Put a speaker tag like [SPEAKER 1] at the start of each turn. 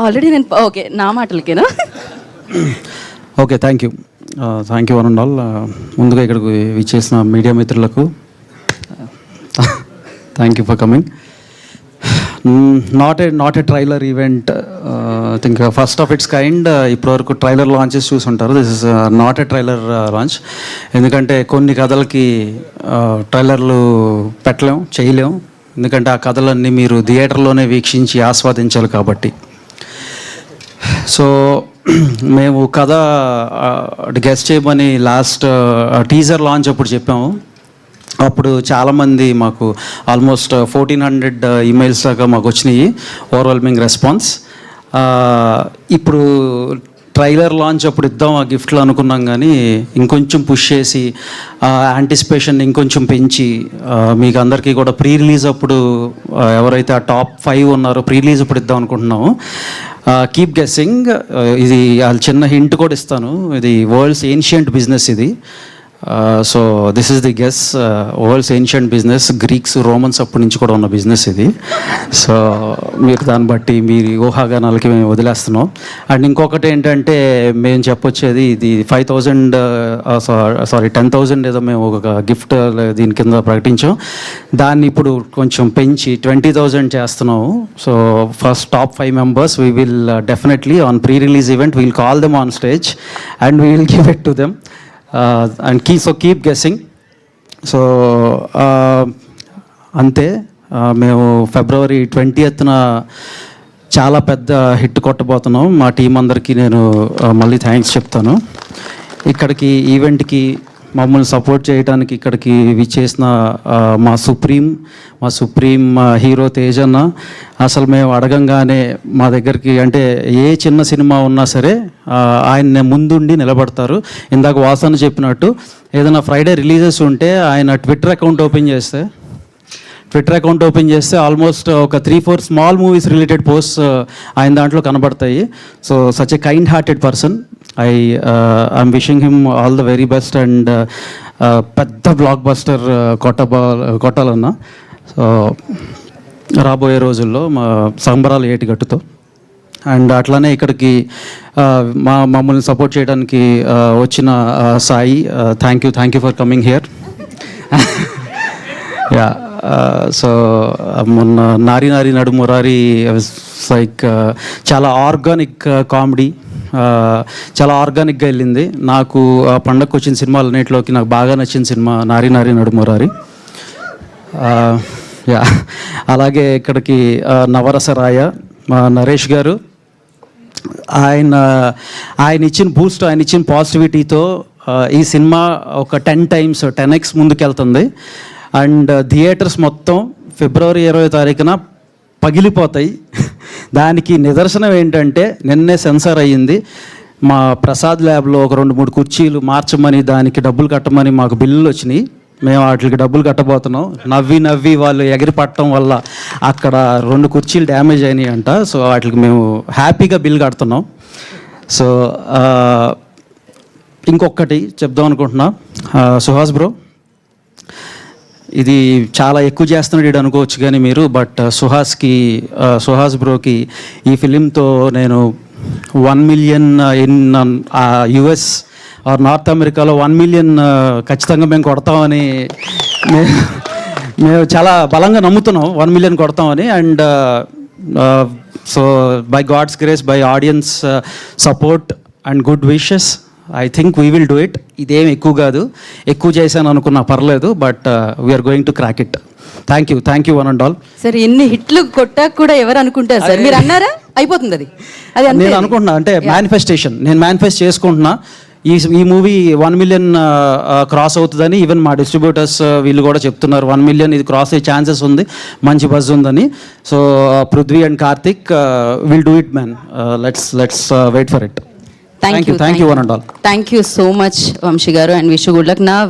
[SPEAKER 1] Already నేను okay నా మాటలకేనా?
[SPEAKER 2] Okay, thank you one and all. ముందుగా ఇక్కడికి విచ్చేసిన మీడియా మిత్రులకు thank you for coming. Not a trailer event, I think first of its kind. ఇప్పటివరకు ట్రైలర్ లాంచెస్ చూసుంటారు. This is not a trailer launch. ఎందుకంటే కొన్ని కథలకి ట్రైలర్లు చేయలేం. ఎందుకంటే ఆ కథలన్నీ మీరు థియేటర్లోనే వీక్షించి ఆస్వాదించాలి కాబట్టి. సో మేము కథ గెస్ట్ చేయమని లాస్ట్ టీజర్ లాంచ్ అప్పుడు చెప్పాము. అప్పుడు చాలామంది మాకు ఆల్మోస్ట్ 1400 ఈమెయిల్స్ దాకా మాకు వచ్చినాయి, ఓవర్వెల్మింగ్ రెస్పాన్స్. ఇప్పుడు ట్రైలర్ లాంచ్ అప్పుడు ఇద్దాం ఆ గిఫ్ట్లు అనుకున్నాం, కానీ ఇంకొంచెం పుష్ చేసి యాంటిసిపేషన్ ఇంకొంచెం పెంచి మీకు అందరికీ కూడా ప్రీ రిలీజ్ అప్పుడు ఎవరైతే ఆ టాప్ 5 ఉన్నారో ప్రీ రిలీజ్ అప్పుడు ఇద్దాం అనుకుంటున్నాము. Keep guessing. ఇది చిన్న హింట్ కూడా ఇస్తాను. ఇది వరల్డ్స్ ఏన్షియంట్ బిజినెస్ ఇది. So this is the guess. World's ancient business, Greeks Romans అప్పటి నుంచి కూడా ఉన్న బిజినెస్ ఇది. సో మీరు దాన్ని బట్టి మీరు ఊహాగానాలకి మేము వదిలేస్తున్నాం. అండ్ ఇంకొకటి ఏంటంటే మేము చెప్పొచ్చేది ఇది 10,000 ఏదో మేము ఒక గిఫ్ట్ దీని కింద ప్రకటించాం. దాన్ని ఇప్పుడు కొంచెం పెంచి 20,000 చేస్తున్నాము. So first top 5 members we will definitely on pre-release event we'll call them on stage and we will give it to them. And keep guessing. So అంతే. మేము February 20th చాలా పెద్ద హిట్ కొట్టబోతున్నాం. మా టీం అందరికీ నేను మళ్ళీ థ్యాంక్స్ చెప్తాను. ఇక్కడికి ఈవెంట్కి మమ్మల్ని సపోర్ట్ చేయడానికి ఇక్కడికి విచ్చేసిన మా సుప్రీం హీరో తేజన్న. అసలు మేము అడగంగానే మా దగ్గరికి, అంటే ఏ చిన్న సినిమా ఉన్నా సరే ఆయన ముందుండి నిలబడతారు. ఇందాక వాసన చెప్పినట్టు ఏదైనా ఫ్రైడే రిలీజెస్ ఉంటే ఆయన ట్విట్టర్ అకౌంట్ ఓపెన్ చేస్తే ఆల్మోస్ట్ ఒక 3-4 స్మాల్ మూవీస్ రిలేటెడ్ పోస్ట్స్ ఆయన దాంట్లో కనబడతాయి. So such a kind hearted person. I'm wishing him all the very best and పెద్ద బ్లాక్ బస్టర్ కొట్టాలన్నా. సో రాబోయే రోజుల్లో మా సంబరాలు ఏటిగట్టుతో. అండ్ అట్లానే ఇక్కడికి మమ్మల్ని సపోర్ట్ చేయడానికి వచ్చిన Sai, thank you for coming here. Yeah. So మొన్న నారి నడు మురారి లైక్ చాలా ఆర్గానిక్ కామెడీ, చాలా ఆర్గానిక్గా వెళ్ళింది. నాకు ఆ పండగకు వచ్చిన సినిమాలన్నింటిలోకి నాకు బాగా నచ్చిన సినిమా నారి నడు మురారి. యా. అలాగే ఇక్కడికి నవరసరాయ మా నరేష్ గారు, ఆయన ఇచ్చిన బూస్ట్, ఆయన ఇచ్చిన పాజిటివిటీతో ఈ సినిమా ఒక 10x ముందుకెళ్తుంది. అండ్ థియేటర్స్ మొత్తం February 20 పగిలిపోతాయి. దానికి నిదర్శనం ఏంటంటే నిన్నే సెన్సార్ అయ్యింది. మా ప్రసాద్ ల్యాబ్లో ఒక 2-3 కుర్చీలు మార్చమని, దానికి డబ్బులు కట్టమని మాకు బిల్లులు వచ్చినాయి. మేము వాటికి డబ్బులు కట్టబోతున్నాం. నవ్వి వాళ్ళు ఎగిరి పట్టడం వల్ల అక్కడ 2 కుర్చీలు డ్యామేజ్ అయినాయి అంట. సో వాటికి మేము హ్యాపీగా బిల్ కడుతున్నాం. సో ఇంకొకటి చెప్దాం అనుకుంటున్నా. సుహాస్ ఇది చాలా ఎక్కువ చేస్తున్నాడు ఇది అనుకోవచ్చు కానీ మీరు, బట్ సుహాస్ బ్రోకి ఈ ఫిలింతో నేను 1 million in US or north అమెరికాలో 1 million ఖచ్చితంగా మేము కొడతామని మేము చాలా బలంగా నమ్ముతున్నాం. 1 million కొడతామని. And so by god's grace, by audience support and good wishes, I think we will do it. ఇదేం ఎక్కువ కాదు, ఎక్కువ చేశాను అనుకున్నా పర్లేదు, but we're going to crack it. Thank you one and all.
[SPEAKER 1] Sir ఎన్ని హిట్లు కొట్టాక కూడా ఎవరు అనుకుంటారు సార్? మీరు అన్నారా అయిపోతుంది అది
[SPEAKER 2] నేను అనుకుంటున్నా. అంటే మేనిఫెస్టేషన్, నేను మేనిఫెస్ట్ చేసుకుంటున్నా. ఈ మూవీ 1 million క్రాస్ అవుతుందని ఈవెన్ మా డిస్ట్రిబ్యూటర్స్ వీళ్ళు కూడా చెప్తున్నారు. 1 million ఇది క్రాస్ అయ్యే ఛాన్సెస్ ఉంది, మంచి బజ్ ఉందని. So Prithvi and Karthik will do it man. Let's wait for it.
[SPEAKER 1] Thank you one and all. Thank you so much, Vamshi garu, and wish you good luck. Now